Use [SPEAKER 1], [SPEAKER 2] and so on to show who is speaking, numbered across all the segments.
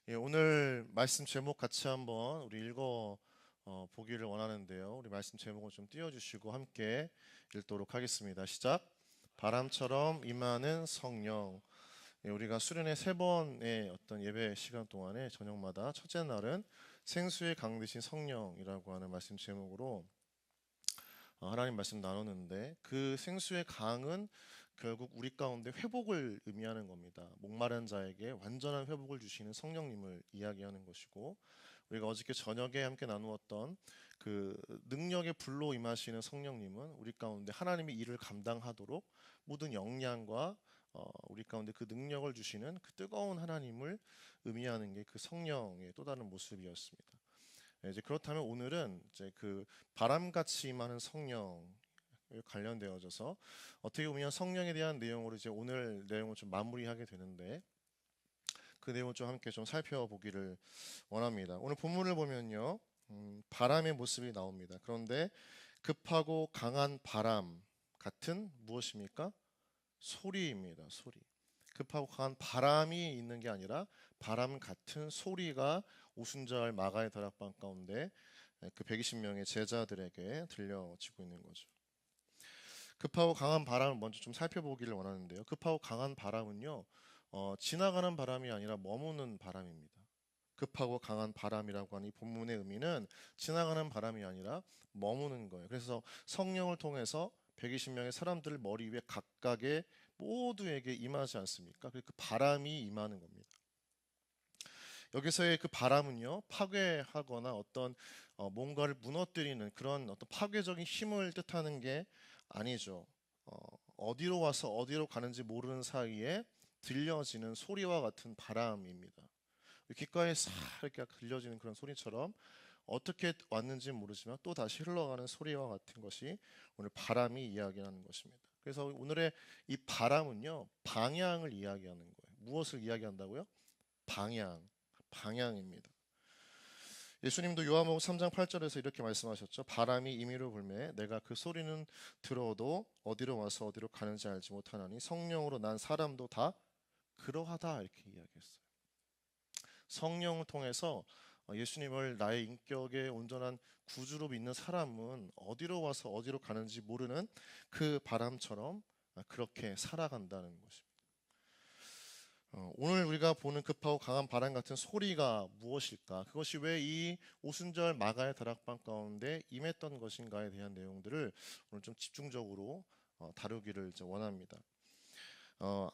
[SPEAKER 1] 예, 오늘 말씀 제목 같이 한번 우리 읽어 보기를 원하는데요. 우리 말씀 제목을 좀 띄워주시고 함께 읽도록 하겠습니다. 시작. 바람처럼 임하는 성령. 예, 우리가 수련회 세 번의 어떤 예배 시간 동안에 저녁마다 첫째 날은 생수의 강 되신 성령이라고 하는 말씀 제목으로 하나님 말씀 나누는데, 그 생수의 강은 결국 우리 가운데 회복을 의미하는 겁니다. 목마른 자에게 완전한 회복을 주시는 성령님을 이야기하는 것이고, 우리가 어저께 저녁에 함께 나누었던 그 능력의 불로 임하시는 성령님은 우리 가운데 하나님의 일을 감당하도록 모든 역량과 우리 가운데 그 능력을 주시는 그 뜨거운 하나님을 의미하는 게 그 성령의 또 다른 모습이었습니다. 이제 그렇다면 오늘은 이제 그 바람같이 임하는 성령 관련되어져서 어떻게 보면 성령에 대한 내용으로 이제 오늘 내용을 좀 마무리하게 되는데, 그 내용을 좀 함께 좀 살펴보기를 원합니다. 오늘 본문을 보면요, 바람의 모습이 나옵니다. 그런데 급하고 강한 바람 같은 무엇입니까? 소리입니다. 소리. 급하고 강한 바람이 있는 게 아니라 바람 같은 소리가 오순절 마가의 다락방 가운데 그 120명의 제자들에게 들려지고 있는 거죠. 급하고 강한 바람을 먼저 좀 살펴보기를 원하는데요. 급하고 강한 바람은요, 지나가는 바람이 아니라 머무는 바람입니다. 급하고 강한 바람이라고 하는 이 본문의 의미는 지나가는 바람이 아니라 머무는 거예요. 그래서 성령을 통해서 120명의 사람들 머리 위에 각각의 모두에게 임하지 않습니까? 그 바람이 임하는 겁니다. 여기서의 그 바람은요, 파괴하거나 어떤 뭔가를 무너뜨리는 그런 어떤 파괴적인 힘을 뜻하는 게 아니죠. 어디로 와서 어디로 가는지 모르는 사이에 들려지는 소리와 같은 바람입니다. 귓가에 싹 이렇게 들려지는 그런 소리처럼 어떻게 왔는지 모르지만 또 다시 흘러가는 소리와 같은 것이 오늘 바람이 이야기하는 것입니다. 그래서 오늘의 이 바람은요, 방향을 이야기하는 거예요. 무엇을 이야기한다고요? 방향, 방향입니다. 예수님도 요한복음 3장 8절에서 이렇게 말씀하셨죠. 바람이 임의로 불매 내가 그 소리는 들어도 어디로 와서 어디로 가는지 알지 못하나니 성령으로 난 사람도 다 그러하다, 이렇게 이야기했어요. 성령을 통해서 예수님을 나의 인격의 온전한 구주로 믿는 사람은 어디로 와서 어디로 가는지 모르는 그 바람처럼 그렇게 살아간다는 것입니다. 오늘 우리가 보는 급하고 강한 바람 같은 소리가 무엇일까? 그것이 왜 이 오순절 마가의 다락방 가운데 임했던 것인가에 대한 내용들을 오늘 좀 집중적으로 다루기를 원합니다.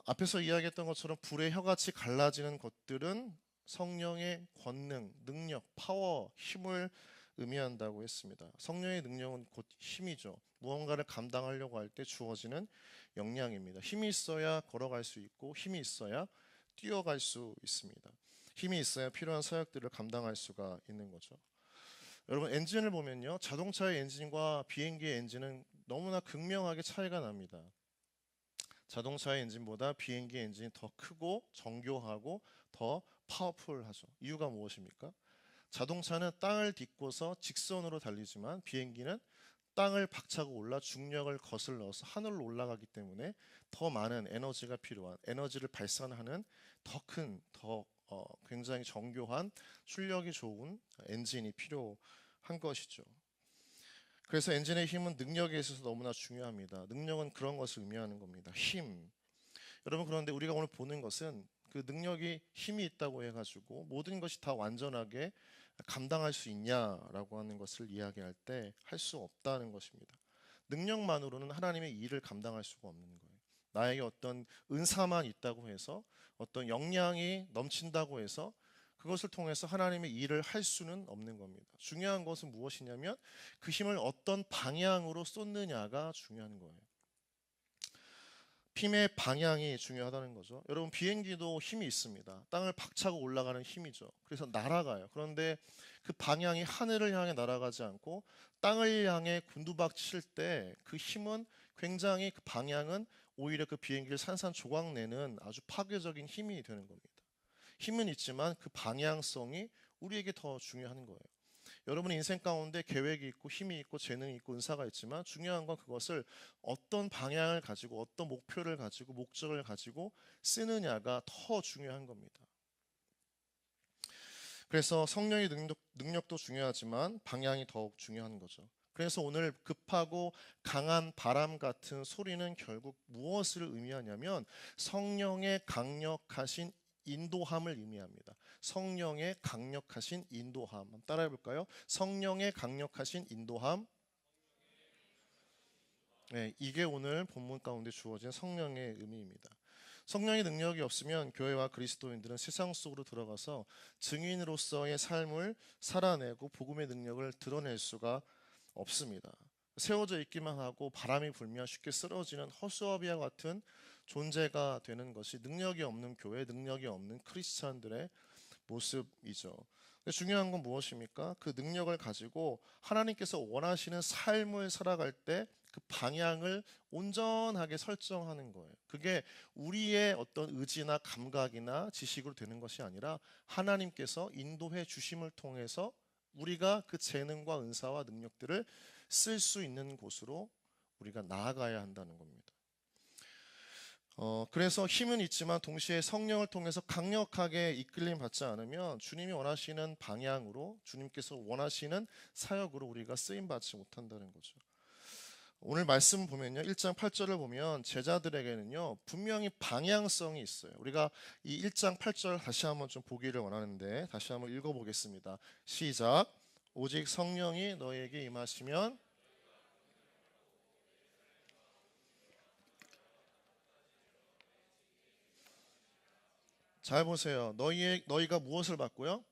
[SPEAKER 1] 앞에서 이야기했던 것처럼 불의 혀같이 갈라지는 것들은 성령의 권능, 능력, 파워, 힘을 의미한다고 했습니다. 성령의 능력은 곧 힘이죠. 무언가를 감당하려고 할 때 주어지는 역량입니다. 힘이 있어야 걸어갈 수 있고, 힘이 있어야 뛰어갈 수 있습니다. 힘이 있어야 필요한 사역들을 감당할 수가 있는 거죠. 여러분, 엔진을 보면요, 자동차의 엔진과 비행기의 엔진은 너무나 극명하게 차이가 납니다. 자동차의 엔진보다 비행기 엔진이 더 크고 정교하고 더 파워풀하죠. 이유가 무엇입니까? 자동차는 땅을 딛고서 직선으로 달리지만 비행기는 땅을 박차고 올라 중력을 거슬러서 하늘로 올라가기 때문에 더 많은 에너지가 필요한, 에너지를 발산하는 더 큰, 더 굉장히 정교한 출력이 좋은 엔진이 필요한 것이죠. 그래서 엔진의 힘은 능력에 있어서 너무나 중요합니다. 능력은 그런 것을 의미하는 겁니다. 힘. 여러분, 그런데 우리가 오늘 보는 것은 그 능력이 힘이 있다고 해가지고 모든 것이 다 완전하게 감당할 수 있냐라고 하는 것을 이야기할 때 할 수 없다는 것입니다. 능력만으로는 하나님의 일을 감당할 수가 없는 거예요. 나에게 어떤 은사만 있다고 해서, 어떤 역량이 넘친다고 해서 그것을 통해서 하나님의 일을 할 수는 없는 겁니다. 중요한 것은 무엇이냐면 그 힘을 어떤 방향으로 쏟느냐가 중요한 거예요. 힘의 방향이 중요하다는 거죠. 여러분, 비행기도 힘이 있습니다. 땅을 박차고 올라가는 힘이죠. 그래서 날아가요. 그런데 그 방향이 하늘을 향해 날아가지 않고 땅을 향해 곤두박칠 때 그 힘은 굉장히, 그 방향은 오히려 그 비행기를 산산조각 내는 아주 파괴적인 힘이 되는 겁니다. 힘은 있지만 그 방향성이 우리에게 더 중요한 거예요. 여러분의 인생 가운데 계획이 있고 힘이 있고 재능이 있고 은사가 있지만 중요한 건 그것을 어떤 방향을 가지고 어떤 목표를 가지고 목적을 가지고 쓰느냐가 더 중요한 겁니다. 그래서 성령의 능력도 중요하지만 방향이 더욱 중요한 거죠. 그래서 오늘 급하고 강한 바람 같은 소리는 결국 무엇을 의미하냐면 성령의 강력하신 인도함을 의미합니다. 성령의 강력하신 인도함. 한번 따라해 볼까요? 성령의 강력하신 인도함. 네, 이게 오늘 본문 가운데 주어진 성령의 의미입니다. 성령의 능력이 없으면 교회와 그리스도인들은 세상 속으로 들어가서 증인으로서의 삶을 살아내고 복음의 능력을 드러낼 수가 없습니다. 세워져 있기만 하고 바람이 불면 쉽게 쓰러지는 허수아비와 같은 존재가 되는 것이 능력이 없는 교회, 능력이 없는 크리스찬들의 모습이죠. 근데 중요한 건 무엇입니까? 그 능력을 가지고 하나님께서 원하시는 삶을 살아갈 때 그 방향을 온전하게 설정하는 거예요. 그게 우리의 어떤 의지나 감각이나 지식으로 되는 것이 아니라 하나님께서 인도해 주심을 통해서 우리가 그 재능과 은사와 능력들을 쓸 수 있는 곳으로 우리가 나아가야 한다는 겁니다. 그래서 힘은 있지만 동시에 성령을 통해서 강력하게 이끌림 받지 않으면 주님이 원하시는 방향으로 주님께서 원하시는 사역으로 우리가 쓰임 받지 못한다는 거죠. 오늘 말씀 보면요, 1장 8절을 보면 제자들에게는요 분명히 방향성이 있어요. 우리가 이 1장 8절 다시 한번 좀 보기를 원하는데 다시 한번 읽어보겠습니다. 시작. 오직 성령이 너희에게 임하시면 잘 보세요. 너희가 무엇을 받고요?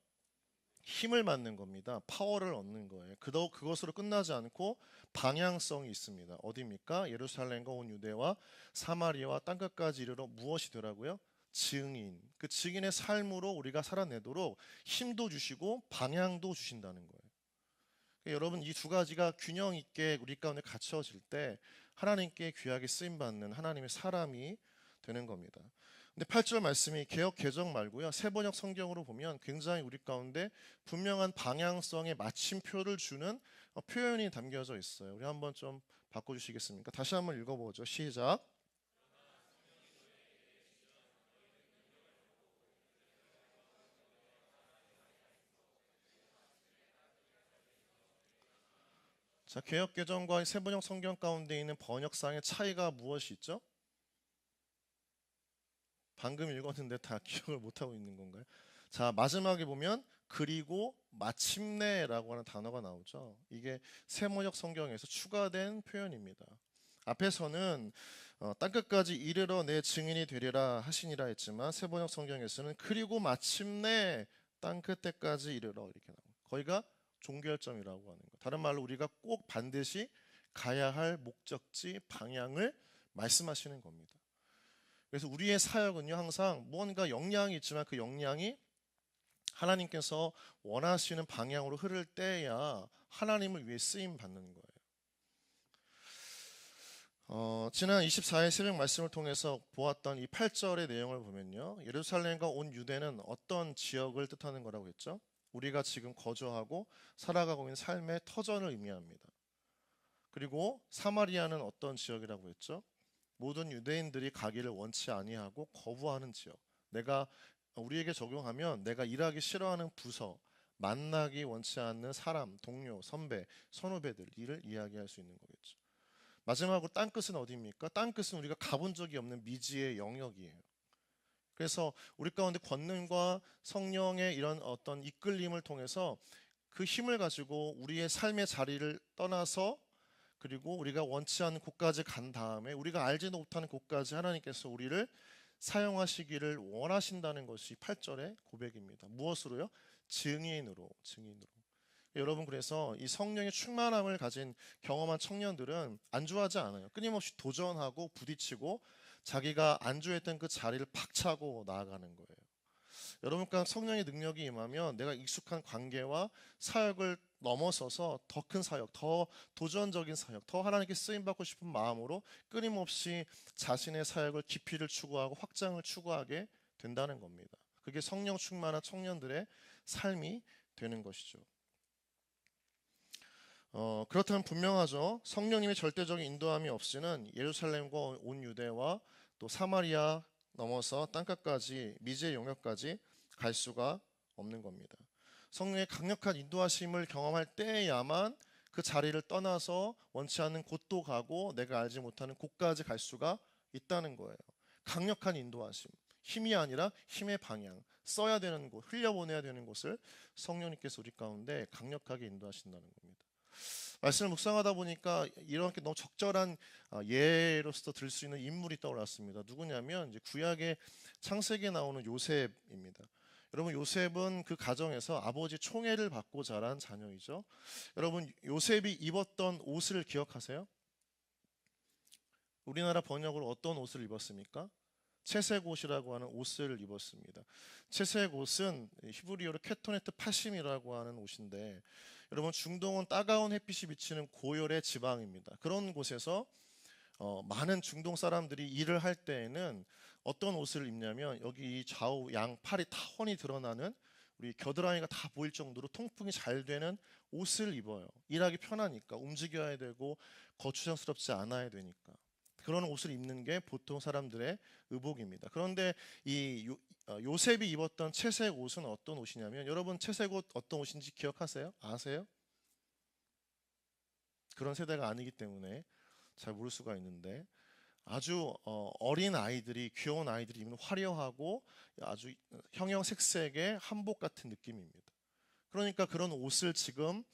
[SPEAKER 1] 힘을 받는 겁니다. 파워를 얻는 거예요. 그것으로 끝나지 않고 방향성이 있습니다. 어디입니까? 예루살렘과 온 유대와 사마리아와 땅끝까지 이르러 무엇이 되라고요? 증인. 그 증인의 삶으로 우리가 살아내도록 힘도 주시고 방향도 주신다는 거예요. 여러분, 이 두 가지가 균형 있게 우리 가운데 갖춰질 때 하나님께 귀하게 쓰임 받는 하나님의 사람이 되는 겁니다. 근데 8절 말씀이 개역 개정 말고요. 세번역 성경으로 보면 굉장히 우리 가운데 분명한 방향성의 마침표를 주는 표현이 담겨져 있어요. 우리 한번 좀 바꿔주시겠습니까? 다시 한번 읽어보죠. 시작. 자, 개역 개정과 세번역 성경 가운데 있는 번역상의 차이가 무엇이 있죠? 방금 읽었는데 다 기억을 못하고 있는 건가요? 자, 마지막에 보면 그리고 마침내라고 하는 단어가 나오죠. 이게 세번역 성경에서 추가된 표현입니다. 앞에서는 땅끝까지 이르러 내 증인이 되리라 하시니라 했지만 세번역 성경에서는 그리고 마침내 땅끝에까지 이르러 이렇게 나와요. 거기가 종결점이라고 하는 거. 다른 말로 우리가 꼭 반드시 가야 할 목적지 방향을 말씀하시는 겁니다. 그래서 우리의 사역은요 항상 무언가 역량이 있지만 그 역량이 하나님께서 원하시는 방향으로 흐를 때야 하나님을 위해 쓰임 받는 거예요. 지난 24일 새벽 말씀을 통해서 보았던 이 8절의 내용을 보면요, 예루살렘과 온 유대는 어떤 지역을 뜻하는 거라고 했죠? 우리가 지금 거주하고 살아가고 있는 삶의 터전을 의미합니다. 그리고 사마리아는 어떤 지역이라고 했죠? 모든 유대인들이 가기를 원치 아니하고 거부하는 지역. 우리에게 적용하면 내가 일하기 싫어하는 부서, 만나기 원치 않는 사람, 동료, 선배, 선후배들 이를 이야기할 수 있는 거겠죠. 마지막으로 땅끝은 어디입니까? 땅끝은 우리가 가본 적이 없는 미지의 영역이에요. 그래서 우리 가운데 권능과 성령의 이런 어떤 이끌림을 통해서 그 힘을 가지고 우리의 삶의 자리를 떠나서 그리고 우리가 원치 않는 곳까지 간 다음에 우리가 알지도 못하는 곳까지 하나님께서 우리를 사용하시기를 원하신다는 것이 8절의 고백입니다. 무엇으로요? 증인으로. 여러분, 그래서 이 성령의 충만함을 가진 경험한 청년들은 안주하지 않아요. 끊임없이 도전하고 부딪히고 자기가 안주했던 그 자리를 박차고 나아가는 거예요. 여러분과 성령의 능력이 임하면 내가 익숙한 관계와 사역을 넘어서서 더 큰 사역, 더 도전적인 사역, 더 하나님께 쓰임받고 싶은 마음으로 끊임없이 자신의 사역을 깊이를 추구하고 확장을 추구하게 된다는 겁니다. 그게 성령 충만한 청년들의 삶이 되는 것이죠. 그렇다면 분명하죠. 성령님의 절대적인 인도함이 없이는 예루살렘과 온 유대와 또 사마리아 넘어서 땅끝까지 미지의 영역까지 갈 수가 없는 겁니다. 성령의 강력한 인도하심을 경험할 때야만 그 자리를 떠나서 원치 않는 곳도 가고 내가 알지 못하는 곳까지 갈 수가 있다는 거예요. 강력한 인도하심, 힘이 아니라 힘의 방향, 써야 되는 곳, 흘려보내야 되는 곳을 성령님께서 우리 가운데 강력하게 인도하신다는 겁니다. 말씀을 묵상하다 보니까 이렇게 너무 적절한 예로서 들 수 있는 인물이 떠올랐습니다. 누구냐면 이제 구약의 창세기에 나오는 요셉입니다. 여러분, 요셉은 그 가정에서 아버지 총애를 받고 자란 자녀이죠. 여러분, 요셉이 입었던 옷을 기억하세요? 우리나라 번역으로 어떤 옷을 입었습니까? 채색 옷이라고 하는 옷을 입었습니다. 채색 옷은 히브리어로 케토네트 파심이라고 하는 옷인데, 여러분, 중동은 따가운 햇빛이 비치는 고열의 지방입니다. 그런 곳에서 많은 중동 사람들이 일을 할 때에는 어떤 옷을 입냐면 여기 이 좌우 양팔이 다 훤히 드러나는, 우리 겨드랑이가 다 보일 정도로 통풍이 잘 되는 옷을 입어요. 일하기 편하니까, 움직여야 되고 거추장스럽지 않아야 되니까. 그런 옷을 입는 게 보통 사람들의 의복입니다. 그런데 이 요셉이 입었던 채색 옷은 어떤 옷이냐면, 여러분 채색 옷 어떤 옷인지 기억하세요? 아세요? 그런 세대가 아니기 때문에 잘 모를 수가 있는데, 아주 어린 아이들이, 귀여운 아이들이 입는 화려하고 아주 형형색색의 한복 같은 느낌입니다. 그러니까 그런 옷을 지금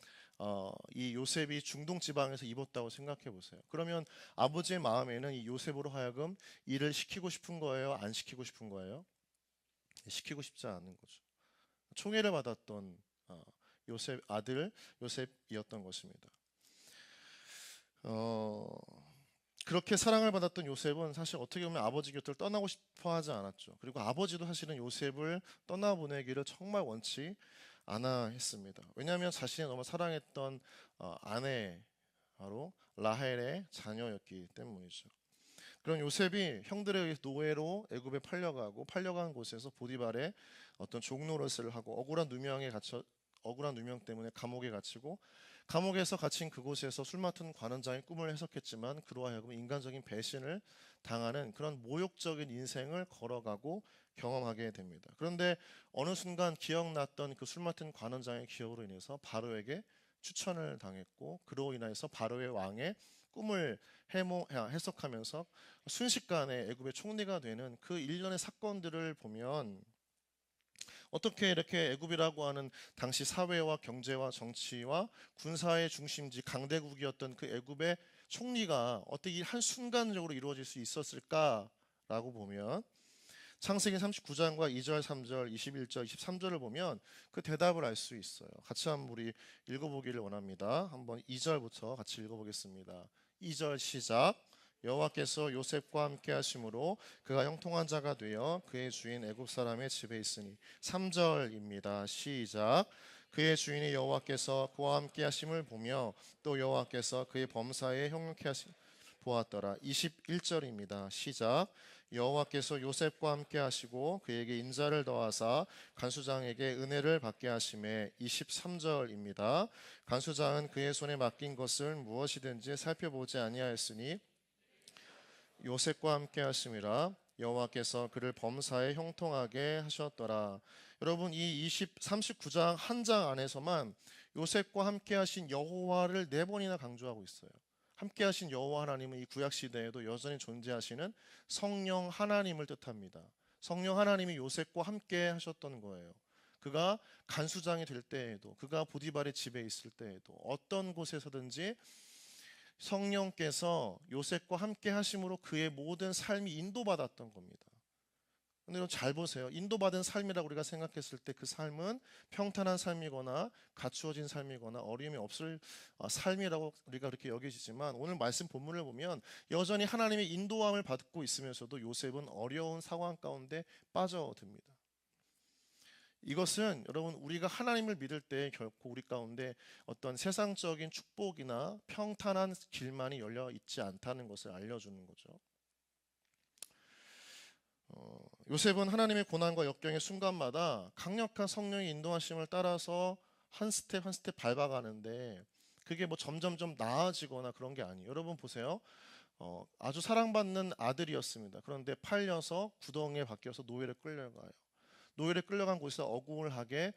[SPEAKER 1] 이 요셉이 중동 지방에서 입었다고 생각해 보세요. 그러면 아버지의 마음에는 이 요셉으로 하여금 일을 시키고 싶은 거예요? 안 시키고 싶은 거예요? 시키고 싶지 않은 거죠. 총애를 받았던 요셉 아들 요셉이었던 것입니다. 그렇게 사랑을 받았던 요셉은 사실 어떻게 보면 아버지 곁을 떠나고 싶어 하지 않았죠. 그리고 아버지도 사실은 요셉을 떠나보내기를 정말 원치 않아 했습니다. 왜냐하면 자신이 너무 사랑했던 아내, 바로 라헬의 자녀였기 때문이죠. 그런 요셉이 형들에 의해 노예로 애굽에 팔려간 곳에서 보디발의 어떤 종노릇을 하고 억울한 누명 때문에 감옥에 갇히고, 감옥에서 갇힌 그곳에서 술 맡은 관원장의 꿈을 해석했지만 그로 하여금 인간적인 배신을 당하는 그런 모욕적인 인생을 걸어가고 경험하게 됩니다. 그런데 어느 순간 기억났던 그 술 맡은 관원장의 기억으로 인해서 바로에게 추천을 당했고, 그로 인해서 바로의 왕의 꿈을 해석하면서 순식간에 애굽의 총리가 되는 그 일련의 사건들을 보면, 어떻게 이렇게 애굽이라고 하는 당시 사회와 경제와 정치와 군사의 중심지 강대국이었던 그 애굽의 총리가 어떻게 한순간적으로 이루어질 수 있었을까라고 보면, 창세기 39장과 2절, 3절, 21절, 23절을 보면 그 대답을 알 수 있어요. 같이 한번 우리 읽어보기를 원합니다. 한번 2절부터 같이 읽어보겠습니다. 2절 시작. 여호와께서 요셉과 함께 하심으로 그가 형통한 자가 되어 그의 주인 애굽 사람의 집에 있으니. 3절입니다. 시작. 그의 주인이 여호와께서 그와 함께 하심을 보며 또 여호와께서 그의 범사에 형통케 하심 보았더라. 21절입니다. 시작. 여호와께서 요셉과 함께 하시고 그에게 인자를 더하사 간수장에게 은혜를 받게 하심에. 23절입니다. 간수장은 그의 손에 맡긴 것을 무엇이든지 살펴보지 아니하였으니 요셉과 함께 하심이라. 여호와께서 그를 범사에 형통하게 하셨더라. 여러분, 이 39장 한 장 안에서만 요셉과 함께 하신 여호와를 4번이나 강조하고 있어요. 함께 하신 여호와 하나님은 이 구약 시대에도 여전히 존재하시는 성령 하나님을 뜻합니다. 성령 하나님이 요셉과 함께 하셨던 거예요. 그가 간수장이 될 때에도, 그가 보디발의 집에 있을 때에도, 어떤 곳에서든지 성령께서 요셉과 함께 하심으로 그의 모든 삶이 인도받았던 겁니다. 근데 여러분 잘 보세요. 인도받은 삶이라고 우리가 생각했을 때 그 삶은 평탄한 삶이거나 갖추어진 삶이거나 어려움이 없을 삶이라고 우리가 그렇게 여겨지지만, 오늘 말씀 본문을 보면 여전히 하나님의 인도함을 받고 있으면서도 요셉은 어려운 상황 가운데 빠져듭니다. 이것은 여러분, 우리가 하나님을 믿을 때 결코 우리 가운데 어떤 세상적인 축복이나 평탄한 길만이 열려 있지 않다는 것을 알려주는 거죠. 요셉은 하나님의 고난과 역경의 순간마다 강력한 성령의 인도하심을 따라서 한 스텝 한 스텝 밟아가는데, 그게 뭐 점점점 나아지거나 그런 게 아니에요. 여러분 보세요. 아주 사랑받는 아들이었습니다. 그런데 팔려서 구덩이에 박혀서 노예를 끌려가요. 노예를 끌려간 곳에서 억울하게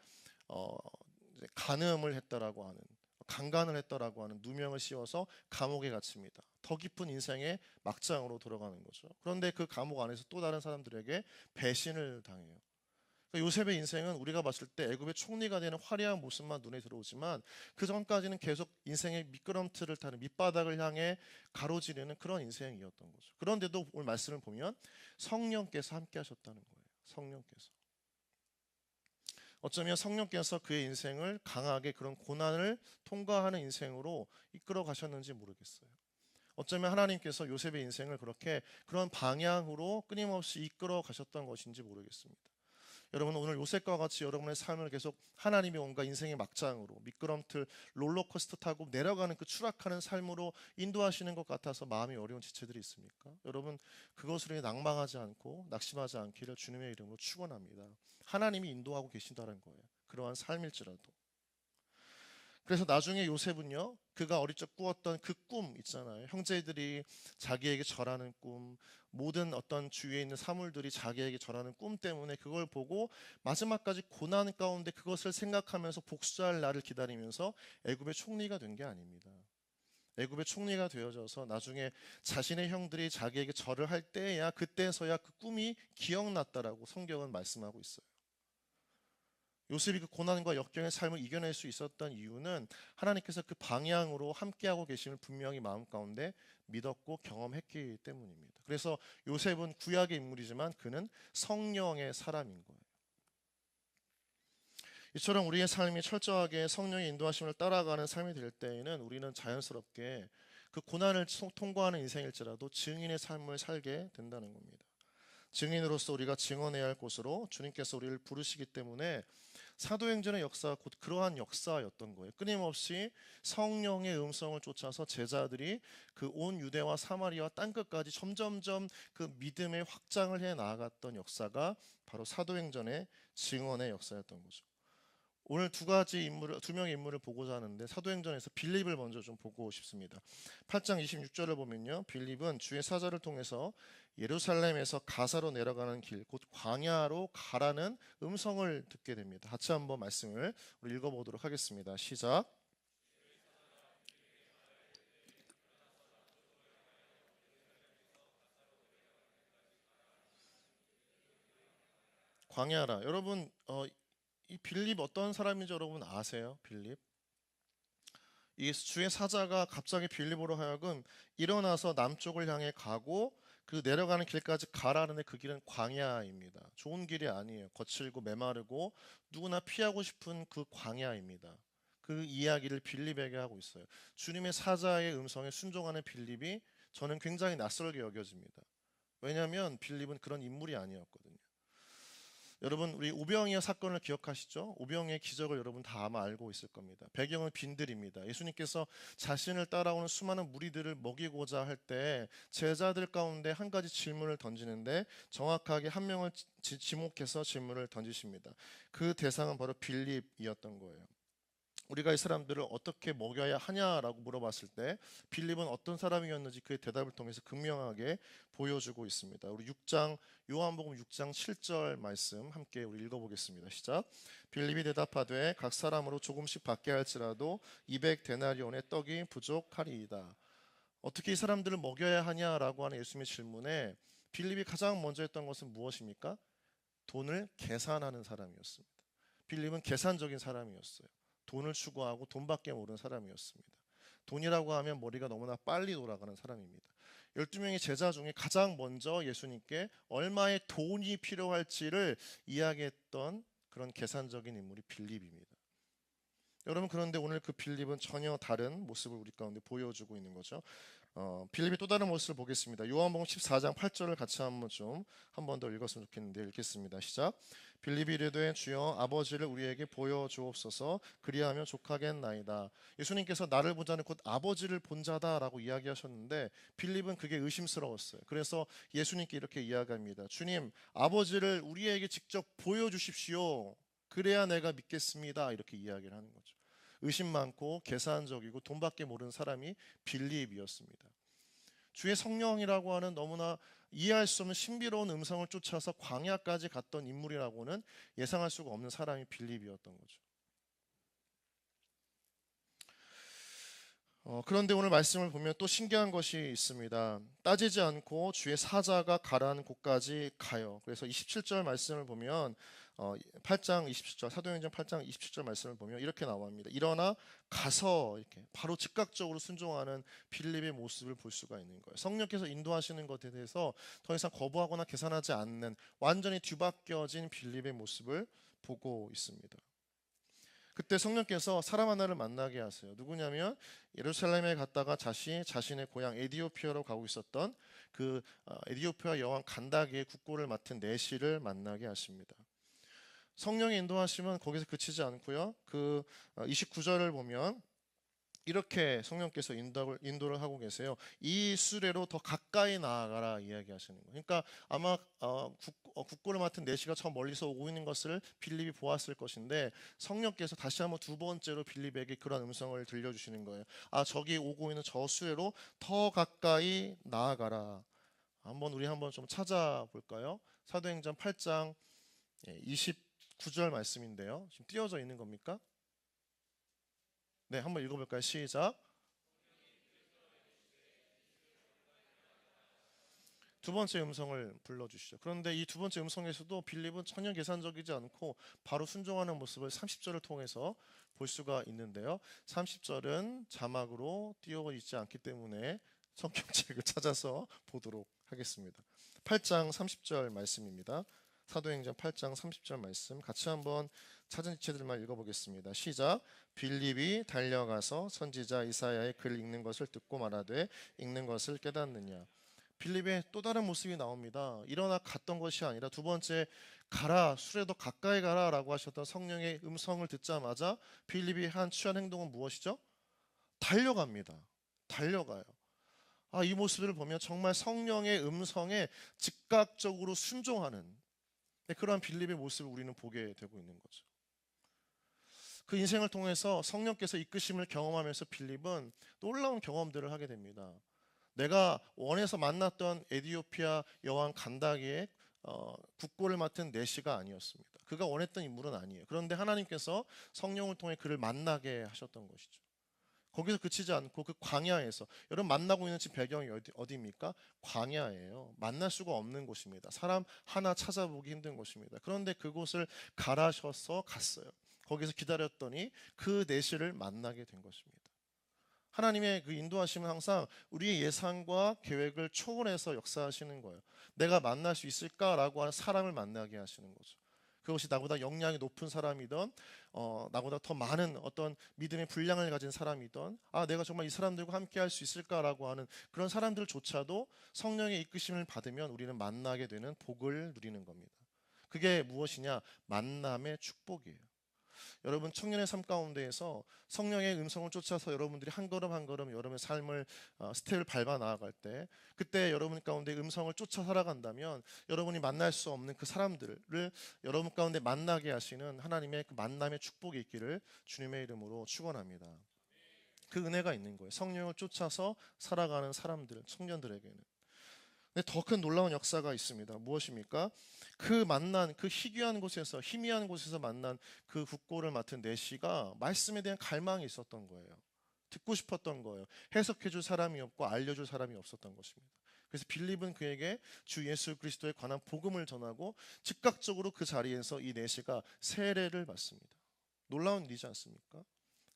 [SPEAKER 1] 이제 간음을 했다라고 하는, 강간을 했다라고 하는 누명을 씌워서 감옥에 갇힙니다. 더 깊은 인생의 막장으로 들어가는 거죠. 그런데 그 감옥 안에서 또 다른 사람들에게 배신을 당해요. 그러니까 요셉의 인생은 우리가 봤을 때 애굽의 총리가 되는 화려한 모습만 눈에 들어오지만 그 전까지는 계속 인생의 미끄럼틀을 타는 밑바닥을 향해 가로지르는 그런 인생이었던 거죠. 그런데도 오늘 말씀을 보면 성령께서 함께 하셨다는 거예요. 성령께서. 어쩌면 성령께서 그의 인생을 강하게 그런 고난을 통과하는 인생으로 이끌어 가셨는지 모르겠어요. 어쩌면 하나님께서 요셉의 인생을 그렇게 그런 방향으로 끊임없이 이끌어 가셨던 것인지 모르겠습니다. 여러분, 오늘 요셉과 같이 여러분의 삶을 계속 하나님이 뭔가 인생의 막장으로 미끄럼틀 롤러코스터 타고 내려가는 그 추락하는 삶으로 인도하시는 것 같아서 마음이 어려운 지체들이 있습니까? 여러분, 그것으로 낭망하지 않고 낙심하지 않기를 주님의 이름으로 축원합니다. 하나님이 인도하고 계신다는 거예요. 그러한 삶일지라도. 그래서 나중에 요셉은요, 그가 어릴 적 꾸었던 그 꿈 있잖아요. 형제들이 자기에게 절하는 꿈, 모든 어떤 주위에 있는 사물들이 자기에게 절하는 꿈 때문에 그걸 보고 마지막까지 고난 가운데 그것을 생각하면서 복수할 날을 기다리면서 애굽의 총리가 된 게 아닙니다. 애굽의 총리가 되어져서 나중에 자신의 형들이 자기에게 절을 할 때야 그때서야 그 꿈이 기억났다라고 성경은 말씀하고 있어요. 요셉이 그 고난과 역경의 삶을 이겨낼 수 있었던 이유는 하나님께서 그 방향으로 함께하고 계심을 분명히 마음 가운데 믿었고 경험했기 때문입니다. 그래서 요셉은 구약의 인물이지만 그는 성령의 사람인 거예요. 이처럼 우리의 삶이 철저하게 성령의 인도하심을 따라가는 삶이 될 때에는 우리는 자연스럽게 그 고난을 통과하는 인생일지라도 증인의 삶을 살게 된다는 겁니다. 증인으로서 우리가 증언해야 할 곳으로 주님께서 우리를 부르시기 때문에 사도행전의 역사가 곧 그러한 역사였던 거예요. 끊임없이 성령의 음성을 쫓아서 제자들이 그 온 유대와 사마리아 땅끝까지 점점점 그 믿음의 확장을 해 나아갔던 역사가 바로 사도행전의 증언의 역사였던 거죠. 오늘 두 명의 인물을 보고자 하는데 사도행전에서 빌립을 먼저 좀 보고 싶습니다. 8장 26절을 보면요, 빌립은 주의 사자를 통해서 예루살렘에서 가사로 내려가는 길, 곧 광야로 가라는 음성을 듣게 됩니다. 같이 한번 말씀을 우리 읽어보도록 하겠습니다. 시작. 광야라. 여러분, 이 빌립 어떤 사람인지 여러분 아세요? 빌립? 이 주의 사자가 갑자기 빌립으로 하여금 일어나서 남쪽을 향해 가고 그 내려가는 길까지 가라는데 그 길은 광야입니다. 좋은 길이 아니에요. 거칠고 메마르고 누구나 피하고 싶은 그 광야입니다. 그 이야기를 빌립에게 하고 있어요. 주님의 사자의 음성에 순종하는 빌립이 저는 굉장히 낯설게 여겨집니다. 왜냐하면 빌립은 그런 인물이 아니었거든요. 여러분, 우리 오병이어 사건을 기억하시죠? 오병이의 기적을 여러분 다 아마 알고 있을 겁니다. 배경은 빈들입니다. 예수님께서 자신을 따라오는 수많은 무리들을 먹이고자 할 때 제자들 가운데 한 가지 질문을 던지는데 정확하게 한 명을 지목해서 질문을 던지십니다. 그 대상은 바로 빌립이었던 거예요. 우리가 이 사람들을 어떻게 먹여야 하냐라고 물어봤을 때 빌립은 어떤 사람이었는지 그의 대답을 통해서 극명하게 보여주고 있습니다. 우리 요한복음 6장 7절 말씀 함께 우리 읽어보겠습니다. 시작. 빌립이 대답하되 각 사람으로 조금씩 받게 할지라도 200데나리온의 떡이 부족하리이다. 어떻게 이 사람들을 먹여야 하냐라고 하는 예수님의 질문에 빌립이 가장 먼저 했던 것은 무엇입니까? 돈을 계산하는 사람이었습니다. 빌립은 계산적인 사람이었어요. 돈을 추구하고 돈밖에 모르는 사람이었습니다. 돈이라고 하면 머리가 너무나 빨리 돌아가는 사람입니다. 12명의 제자 중에 가장 먼저 예수님께 얼마의 돈이 필요할지를 이야기했던 그런 계산적인 인물이 빌립입니다. 여러분, 그런데 오늘 그 빌립은 전혀 다른 모습을 우리 가운데 보여주고 있는 거죠. 빌립의 또 다른 모습을 보겠습니다. 요한복음 14장 8절을 같이 한 번 더 읽었으면 좋겠는데 읽겠습니다. 시작. 빌립이 이르되 주여 아버지를 우리에게 보여주옵소서 그리하면 족하겠나이다. 예수님께서 나를 본 자는 곧 아버지를 본 자다라고 이야기하셨는데 빌립은 그게 의심스러웠어요. 그래서 예수님께 이렇게 이야기합니다. 주님, 아버지를 우리에게 직접 보여주십시오. 그래야 내가 믿겠습니다. 이렇게 이야기를 하는 거죠. 의심 많고 계산적이고 돈밖에 모르는 사람이 빌립이었습니다. 주의 성령이라고 하는 너무나 이해할 수 없는 신비로운 음성을 쫓아서 광야까지 갔던 인물이라고는 예상할 수가 없는 사람이 빌립이었던 거죠. 그런데 오늘 말씀을 보면 또 신기한 것이 있습니다. 따지지 않고 주의 사자가 가라는 곳까지 가요. 그래서 27절 말씀을 보면 8장 27절 사도행전 8장 27절 말씀을 보면 이렇게 나옵니다. 일어나 가서 이렇게 바로 즉각적으로 순종하는 빌립의 모습을 볼 수가 있는 거예요. 성령께서 인도하시는 것에 대해서 더 이상 거부하거나 계산하지 않는 완전히 뒤바뀌어진 빌립의 모습을 보고 있습니다. 그때 성령께서 사람 하나를 만나게 하세요. 누구냐면 예루살렘에 갔다가 자신의 고향 에디오피아로 가고 있었던 그 에디오피아 여왕 간다기의 국고를 맡은 내시를 만나게 하십니다. 성령의 인도하심은 거기서 그치지 않고요. 그 29절을 보면 이렇게 성령께서 인도를 하고 계세요. 이 수레로 더 가까이 나아가라 이야기하시는 거예요. 그러니까 아마 국고를 맡은 내시가 저 멀리서 오고 있는 것을 빌립이 보았을 것인데 성령께서 다시 한번 두 번째로 빌립에게 그런 음성을 들려주시는 거예요. 저기 오고 있는 저 수레로 더 가까이 나아가라. 우리 한번 좀 찾아볼까요? 사도행전 8장 29절 말씀인데요. 지금 띄어져 있는 겁니까? 네, 한번 읽어볼까요? 시작. 두 번째 음성을 불러주시죠. 그런데 이 두 번째 음성에서도 빌립은 전혀 계산적이지 않고 바로 순종하는 모습을 30절을 통해서 볼 수가 있는데요. 30절은 자막으로 띄어 있지 않기 때문에 성경책을 찾아서 보도록 하겠습니다. 8장 30절 말씀입니다. 사도행전 8장 30절 말씀 같이 한번 찾은 지체들만 읽어보겠습니다. 시작. 빌립이 달려가서 선지자 이사야의 글 읽는 것을 듣고 말하되 읽는 것을 깨닫느냐. 빌립의 또 다른 모습이 나옵니다. 일어나 갔던 것이 아니라 두 번째 가라 수레 더 가까이 가라 라고 하셨던 성령의 음성을 듣자마자 빌립이 취한 행동은 무엇이죠? 달려갑니다. 달려가요. 이 모습을 보면 정말 성령의 음성에 즉각적으로 순종하는 그러한 빌립의 모습을 우리는 보게 되고 있는 거죠. 그 인생을 통해서 성령께서 이끄심을 경험하면서 빌립은 놀라운 경험들을 하게 됩니다. 내가 원해서 만났던 에디오피아 여왕 간다기의 국고를 맡은 내시가 아니었습니다. 그가 원했던 인물은 아니에요. 그런데 하나님께서 성령을 통해 그를 만나게 하셨던 것이죠. 거기서 그치지 않고 그 광야에서 여러분 만나고 있는 지금 배경이 어디입니까? 광야예요. 만날 수가 없는 곳입니다. 사람 하나 찾아보기 힘든 곳입니다. 그런데 그곳을 가라셔서 갔어요. 거기서 기다렸더니 그 내시를 만나게 된 것입니다. 하나님의 그 인도하심은 항상 우리의 예상과 계획을 초월해서 역사하시는 거예요. 내가 만날 수 있을까라고 하는 사람을 만나게 하시는 거죠. 그것이 나보다 역량이 높은 사람이든 나보다 더 많은 어떤 믿음의 분량을 가진 사람이든 내가 정말 이 사람들과 함께 할 수 있을까라고 하는 그런 사람들조차도 성령의 이끄심을 받으면 우리는 만나게 되는 복을 누리는 겁니다. 그게 무엇이냐? 만남의 축복이에요. 여러분 청년의 삶 가운데에서 성령의 음성을 쫓아서 여러분들이 한 걸음 한 걸음 여러분의 삶을 스텝을 밟아 나아갈 때 그때 여러분 가운데 음성을 쫓아 살아간다면 여러분이 만날 수 없는 그 사람들을 여러분 가운데 만나게 하시는 하나님의 그 만남의 축복이 있기를 주님의 이름으로 축원합니다. 그 은혜가 있는 거예요. 성령을 쫓아서 살아가는 사람들, 청년들에게는. 근데 더 큰 놀라운 역사가 있습니다. 무엇입니까? 그 만난 그 희귀한 곳에서 희미한 곳에서 만난 그 국고를 맡은 내시가 말씀에 대한 갈망이 있었던 거예요. 듣고 싶었던 거예요. 해석해 줄 사람이 없고 알려줄 사람이 없었던 것입니다. 그래서 빌립은 그에게 주 예수 그리스도에 관한 복음을 전하고 즉각적으로 그 자리에서 이 내시가 세례를 받습니다. 놀라운 일이지 않습니까?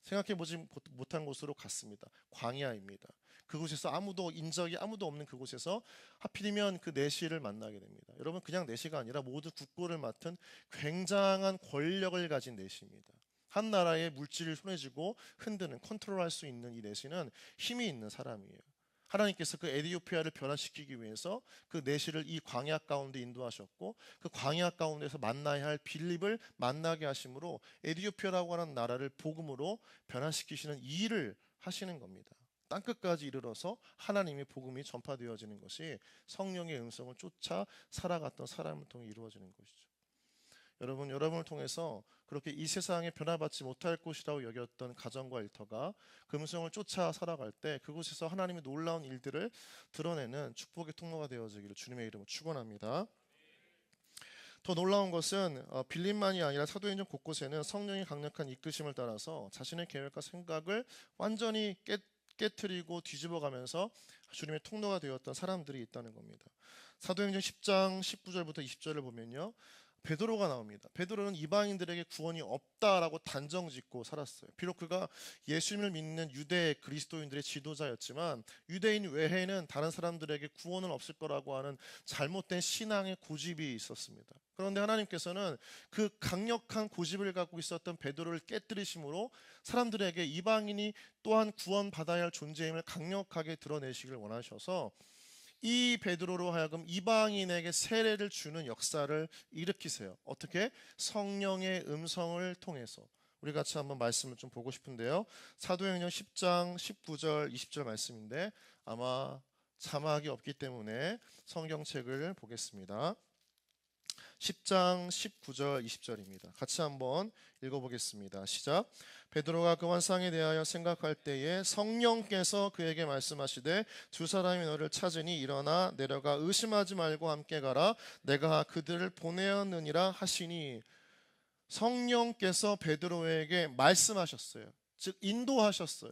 [SPEAKER 1] 생각해보지 못한 곳으로 갔습니다. 광야입니다. 그곳에서 인적이 아무도 없는 그곳에서 하필이면 그 내시를 만나게 됩니다. 여러분 그냥 내시가 아니라 모두 국고를 맡은 굉장한 권력을 가진 내시입니다. 한 나라의 물질을 손에 쥐고 흔드는 컨트롤할 수 있는 이 내시는 힘이 있는 사람이에요. 하나님께서 그 에디오피아를 변화시키기 위해서 그 내시를 이 광야 가운데 인도하셨고 그 광야 가운데서 만나야 할 빌립을 만나게 하심으로 에디오피아라고 하는 나라를 복음으로 변화시키시는 이 일을 하시는 겁니다. 땅끝까지 이르러서 하나님의 복음이 전파되어지는 것이 성령의 음성을 쫓아 살아갔던 사람을 통해 이루어지는 것이죠. 여러분을 통해서 그렇게 이 세상에 변화받지 못할 곳이라고 여겼던 가정과 일터가 금성을 쫓아 살아갈 때 그곳에서 하나님의 놀라운 일들을 드러내는 축복의 통로가 되어지기를 주님의 이름으로 축원합니다. 더 놀라운 것은 빌립만이 아니라 사도행전 곳곳에는 성령의 강력한 이끄심을 따라서 자신의 계획과 생각을 완전히 깨트리고 뒤집어가면서 주님의 통로가 되었던 사람들이 있다는 겁니다. 사도행전 10장 19절부터 20절을 보면요, 베드로가 나옵니다. 베드로는 이방인들에게 구원이 없다라고 단정짓고 살았어요. 비록 그가 예수님을 믿는 유대 그리스도인들의 지도자였지만 유대인 외에는 다른 사람들에게 구원은 없을 거라고 하는 잘못된 신앙의 고집이 있었습니다. 그런데 하나님께서는 그 강력한 고집을 갖고 있었던 베드로를 깨뜨리심으로 사람들에게 이방인이 또한 구원받아야 할 존재임을 강력하게 드러내시길 원하셔서 이 베드로로 하여금 이방인에게 세례를 주는 역사를 일으키세요. 어떻게? 성령의 음성을 통해서. 우리 같이 한번 말씀을 좀 보고 싶은데요, 사도행전 10장 19절 20절 말씀인데 아마 자막이 없기 때문에 성경책을 보겠습니다. 10장 19절 20절입니다. 같이 한번 읽어보겠습니다. 시작. 베드로가 그 환상에 대하여 생각할 때에 성령께서 그에게 말씀하시되 두 사람이 너를 찾으니 일어나 내려가 의심하지 말고 함께 가라. 내가 그들을 보내었느니라 하시니, 성령께서 베드로에게 말씀하셨어요. 즉 인도하셨어요.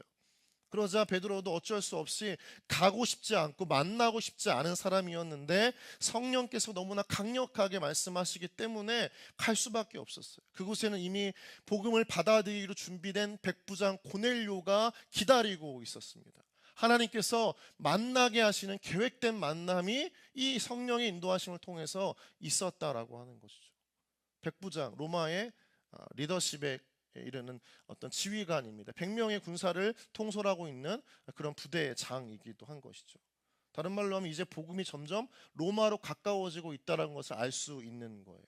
[SPEAKER 1] 그러자 베드로도 어쩔 수 없이 가고 싶지 않고 만나고 싶지 않은 사람이었는데 성령께서 너무나 강력하게 말씀하시기 때문에 갈 수밖에 없었어요. 그곳에는 이미 복음을 받아들이기로 준비된 백부장 고넬료가 기다리고 있었습니다. 하나님께서 만나게 하시는 계획된 만남이 이 성령의 인도하심을 통해서 있었다라고 하는 것이죠. 백부장, 로마의 리더십에 이르는 어떤 지휘관입니다. 100명의 군사를 통솔하고 있는 그런 부대의 장이기도 한 것이죠. 다른 말로 하면 이제 복음이 점점 로마로 가까워지고 있다는 것을 알 수 있는 거예요.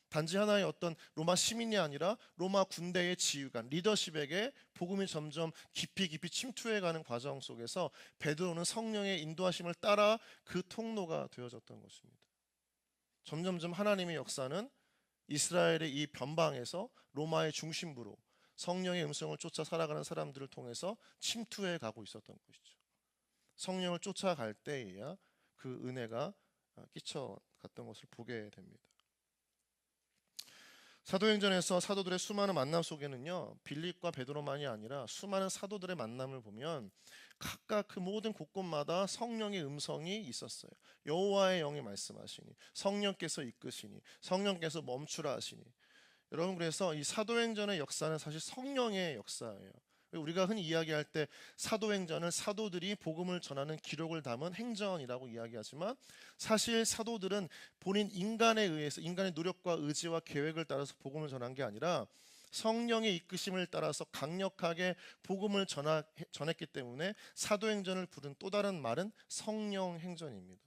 [SPEAKER 1] 단지 하나의 어떤 로마 시민이 아니라 로마 군대의 지휘관, 리더십에게 복음이 점점 깊이 침투해가는 과정 속에서 베드로는 성령의 인도하심을 따라 그 통로가 되어졌던 것입니다. 점점점 하나님의 역사는 이스라엘의 이 변방에서 로마의 중심부로 성령의 음성을 쫓아 살아가는 사람들을 통해서 침투해 가고 있었던 것이죠. 성령을 쫓아갈 때에야 그 은혜가 끼쳐갔던 것을 보게 됩니다. 사도행전에서 사도들의 수많은 만남 속에는요, 빌립과 베드로만이 아니라 수많은 사도들의 만남을 보면 각각 그 모든 곳곳마다 성령의 음성이 있었어요. 여호와의 영이 말씀하시니, 성령께서 이끄시니, 성령께서 멈추라 하시니. 여러분, 그래서 이 사도행전의 역사는 사실 성령의 역사예요. 우리가 흔히 이야기할 때 사도행전은 사도들이 복음을 전하는 기록을 담은 행전이라고 이야기하지만 사실 사도들은 본인 인간에 의해서, 인간의 노력과 의지와 계획을 따라서 복음을 전한 게 아니라 성령의 이끄심을 따라서 강력하게 복음을 전했기 때문에 사도행전을 부른 또 다른 말은 성령행전입니다.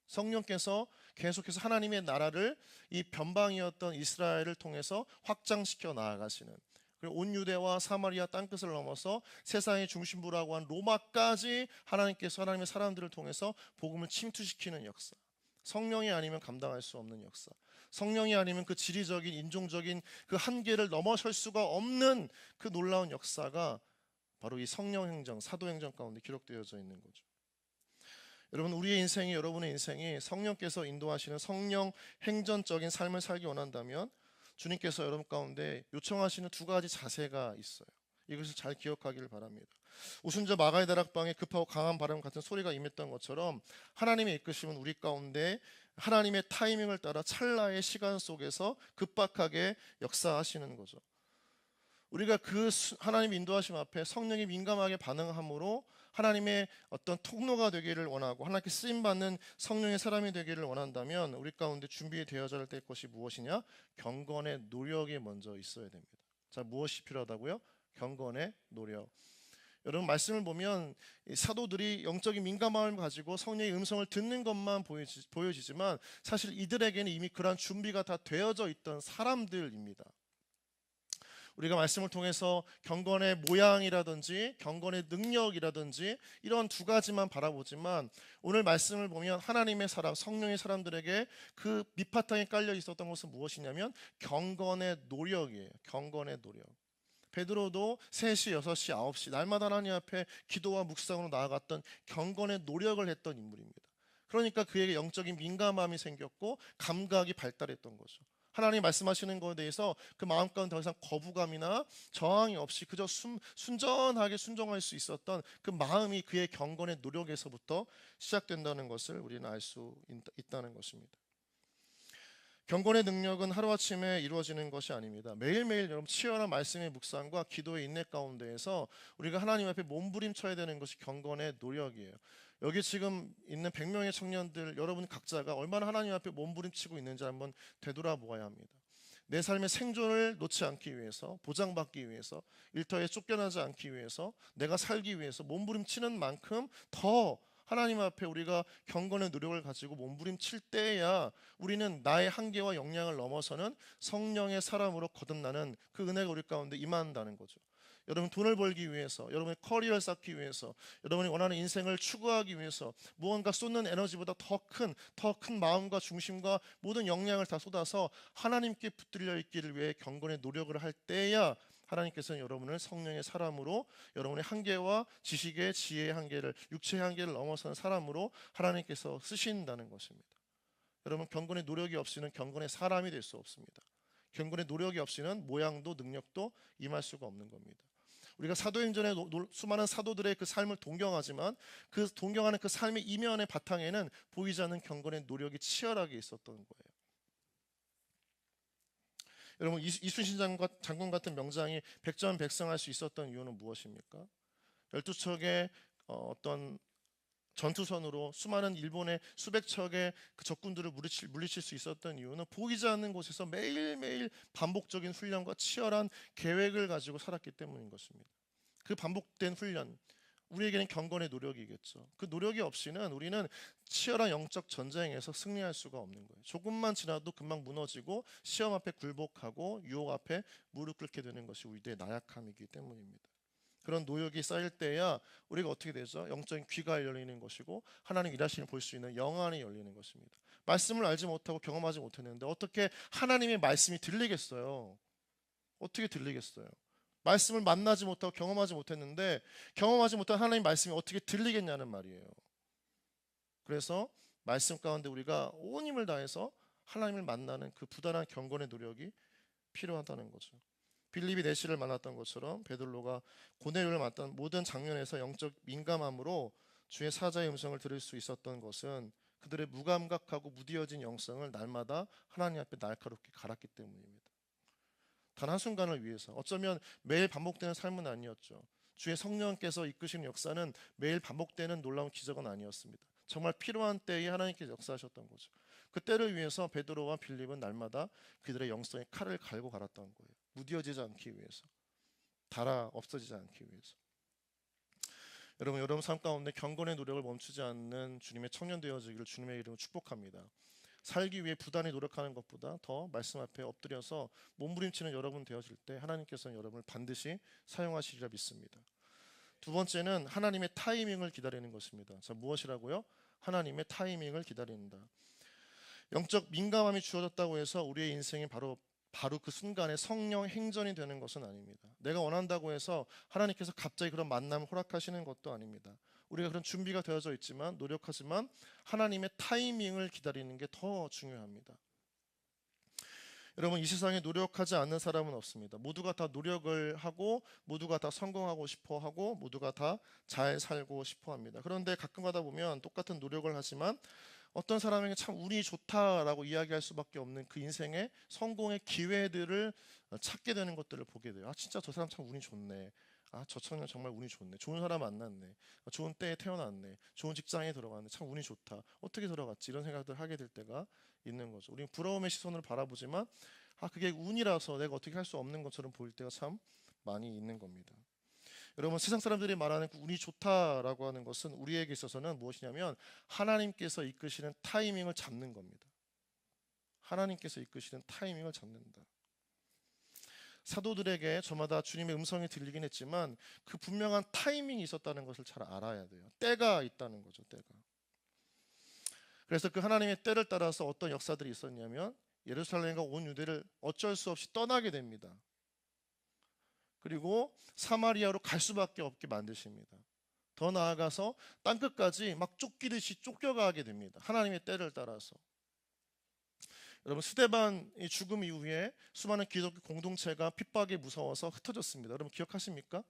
[SPEAKER 1] 성령께서 계속해서 하나님의 나라를 이 변방이었던 이스라엘을 통해서 확장시켜 나아가시는, 그리고 온 유대와 사마리아 땅끝을 넘어서 세상의 중심부라고 한 로마까지 하나님께서 하나님의 사람들을 통해서 복음을 침투시키는 역사, 성령이 아니면 감당할 수 없는 역사, 성령이 아니면 그 지리적인 인종적인 그 한계를 넘어설 수가 없는 그 놀라운 역사가 바로 이 성령행전, 사도행전 가운데 기록되어져 있는 거죠. 여러분, 우리의 인생이, 여러분의 인생이 성령께서 인도하시는 성령 행전적인 삶을 살기 원한다면 주님께서 여러분 가운데 요청하시는 두 가지 자세가 있어요. 이것을 잘 기억하기를 바랍니다. 오순절 마가의 다락방에 급하고 강한 바람 같은 소리가 임했던 것처럼 하나님의 이끄심은 우리 가운데 하나님의 타이밍을 따라 찰나의 시간 속에서 급박하게 역사하시는 거죠. 우리가 그 하나님의 인도하심 앞에 성령이 민감하게 반응함으로 하나님의 어떤 통로가 되기를 원하고 하나님께 쓰임받는 성령의 사람이 되기를 원한다면 우리 가운데 준비되어져야 될 것이 무엇이냐? 경건의 노력이 먼저 있어야 됩니다. 자, 무엇이 필요하다고요? 경건의 노력. 여러분, 말씀을 보면 사도들이 영적인 민감함을 가지고 성령의 음성을 듣는 것만 보여지지만 사실 이들에게는 이미 그러한 준비가 다 되어져 있던 사람들입니다. 우리가 말씀을 통해서 경건의 모양이라든지 경건의 능력이라든지 이런 두 가지만 바라보지만 오늘 말씀을 보면 하나님의 사람, 성령의 사람들에게 그 밑바탕에 깔려 있었던 것은 무엇이냐면 경건의 노력이에요. 경건의 노력. 베드로도 3시, 6시, 9시 날마다 하나님 앞에 기도와 묵상으로 나아갔던 경건의 노력을 했던 인물입니다. 그러니까 그에게 영적인 민감함이 생겼고 감각이 발달했던 거죠. 하나님 말씀하시는 것에 대해서 그 마음 가운데 더 이상 거부감이나 저항이 없이 그저 순전하게 순종할 수 있었던 그 마음이 그의 경건의 노력에서부터 시작된다는 것을 우리는 알 수 있다는 것입니다. 경건의 능력은 하루아침에 이루어지는 것이 아닙니다. 매일매일 여러분 치열한 말씀의 묵상과 기도의 인내 가운데에서 우리가 하나님 앞에 몸부림쳐야 되는 것이 경건의 노력이에요. 여기 지금 있는 100명의 청년들 여러분 각자가 얼마나 하나님 앞에 몸부림치고 있는지 한번 되돌아보아야 합니다. 내 삶의 생존을 놓지 않기 위해서, 보장받기 위해서, 일터에 쫓겨나지 않기 위해서, 내가 살기 위해서 몸부림치는 만큼 더 하나님 앞에 우리가 경건의 노력을 가지고 몸부림칠 때야 우리는 나의 한계와 역량을 넘어서는 성령의 사람으로 거듭나는 그 은혜가 우리 가운데 임한다는 거죠. 여러분 돈을 벌기 위해서, 여러분의 커리어를 쌓기 위해서, 여러분이 원하는 인생을 추구하기 위해서 무언가 쏟는 에너지보다 더 큰 마음과 중심과 모든 역량을 다 쏟아서 하나님께 붙들려 있기를 위해 경건의 노력을 할 때야 하나님께서는 여러분을 성령의 사람으로 여러분의 한계와 지식의 지혜의 한계를 육체의 한계를 넘어서는 사람으로 하나님께서 쓰신다는 것입니다. 여러분 경건의 노력이 없이는 경건의 사람이 될 수 없습니다. 경건의 노력이 없이는 모양도 능력도 임할 수가 없는 겁니다. 우리가 사도행전의 수많은 사도들의 그 삶을 동경하지만 그 동경하는 그 삶의 이면의 바탕에는 보이지 않는 경건의 노력이 치열하게 있었던 거예요. 여러분 이순신 장군 같은 명장이 백전백승할 수 있었던 이유는 무엇입니까? 12척의 어떤 전투선으로 수많은 일본의 수백 척의 그 적군들을 물리칠 수 있었던 이유는 보이지 않는 곳에서 매일매일 반복적인 훈련과 치열한 계획을 가지고 살았기 때문인 것입니다. 그 반복된 훈련, 우리에게는 경건의 노력이겠죠. 그 노력이 없이는 우리는 치열한 영적 전쟁에서 승리할 수가 없는 거예요. 조금만 지나도 금방 무너지고 시험 앞에 굴복하고 유혹 앞에 무릎 꿇게 되는 것이 우리의 나약함이기 때문입니다. 그런 노력이 쌓일 때야 우리가 어떻게 되죠? 영적인 귀가 열리는 것이고 하나님 일하시는 볼 수 있는 영안이 열리는 것입니다. 말씀을 알지 못하고 경험하지 못했는데 어떻게 하나님의 말씀이 들리겠어요? 어떻게 들리겠어요? 말씀을 만나지 못하고 경험하지 못했는데 경험하지 못한 하나님의 말씀이 어떻게 들리겠냐는 말이에요. 그래서 말씀 가운데 우리가 온 힘을 다해서 하나님을 만나는 그 부단한 경건의 노력이 필요하다는 거죠. 빌립이 내시를 만났던 것처럼 베드로가 고넬료를 만났던 모든 장면에서 영적 민감함으로 주의 사자의 음성을 들을 수 있었던 것은 그들의 무감각하고 무디어진 영성을 날마다 하나님 앞에 날카롭게 갈았기 때문입니다. 단 한순간을 위해서 어쩌면 매일 반복되는 삶은 아니었죠. 주의 성령께서 이끄시는 역사는 매일 반복되는 놀라운 기적은 아니었습니다. 정말 필요한 때에 하나님께서 역사하셨던 거죠. 그 때를 위해서 베드로와 빌립은 날마다 그들의 영성에 칼을 갈고 갈았던 거예요. 무디어지지 않기 위해서, 달아 없어지지 않기 위해서. 여러분 삶 가운데 경건의 노력을 멈추지 않는 주님의 청년 되어지기를 주님의 이름으로 축복합니다. 살기 위해 부단히 노력하는 것보다 더 말씀 앞에 엎드려서 몸부림치는 여러분 되어질 때 하나님께서는 여러분을 반드시 사용하시리라 믿습니다. 두 번째는 하나님의 타이밍을 기다리는 것입니다. 자, 무엇이라고요? 하나님의 타이밍을 기다린다. 영적 민감함이 주어졌다고 해서 우리의 인생이 바로 그 순간에 성령 행전이 되는 것은 아닙니다. 내가 원한다고 해서 하나님께서 갑자기 그런 만남을 허락하시는 것도 아닙니다. 우리가 그런 준비가 되어져 있지만 노력하지만 하나님의 타이밍을 기다리는 게 더 중요합니다. 여러분 이 세상에 노력하지 않는 사람은 없습니다. 모두가 다 노력을 하고 모두가 다 성공하고 싶어 하고 모두가 다 잘 살고 싶어 합니다. 그런데 가끔 가다 보면 똑같은 노력을 하지만 어떤 사람에게 참 운이 좋다라고 이야기할 수밖에 없는 그 인생의 성공의 기회들을 찾게 되는 것들을 보게 돼요. 아 진짜 저 사람 참 운이 좋네. 아 저 청년 정말 운이 좋네. 좋은 사람 만났네. 좋은 때에 태어났네. 좋은 직장에 들어갔네. 참 운이 좋다. 어떻게 들어갔지? 이런 생각들 하게 될 때가 있는 거죠. 우리는 부러움의 시선으로 바라보지만 아 그게 운이라서 내가 어떻게 할 수 없는 것처럼 보일 때가 참 많이 있는 겁니다. 여러분 세상 사람들이 말하는 그 운이 좋다라고 하는 것은 우리에게 있어서는 무엇이냐면 하나님께서 이끄시는 타이밍을 잡는 겁니다. 하나님께서 이끄시는 타이밍을 잡는다. 사도들에게 저마다 주님의 음성이 들리긴 했지만 그 분명한 타이밍이 있었다는 것을 잘 알아야 돼요. 때가 있다는 거죠. 때가. 그래서 그 하나님의 때를 따라서 어떤 역사들이 있었냐면 예루살렘과 온 유대를 어쩔 수 없이 떠나게 됩니다. 그리고 사마리아로 갈 수밖에 없게 만드십니다. 더 나아가서 땅끝까지 막 쫓기듯이 쫓겨가게 됩니다. 하나님의 때를 따라서. 여러분 스데반이 죽음 이후에 수많은 기독교 공동체가 핍박에 무서워서 흩어졌습니다. 여러분 기억하십니까?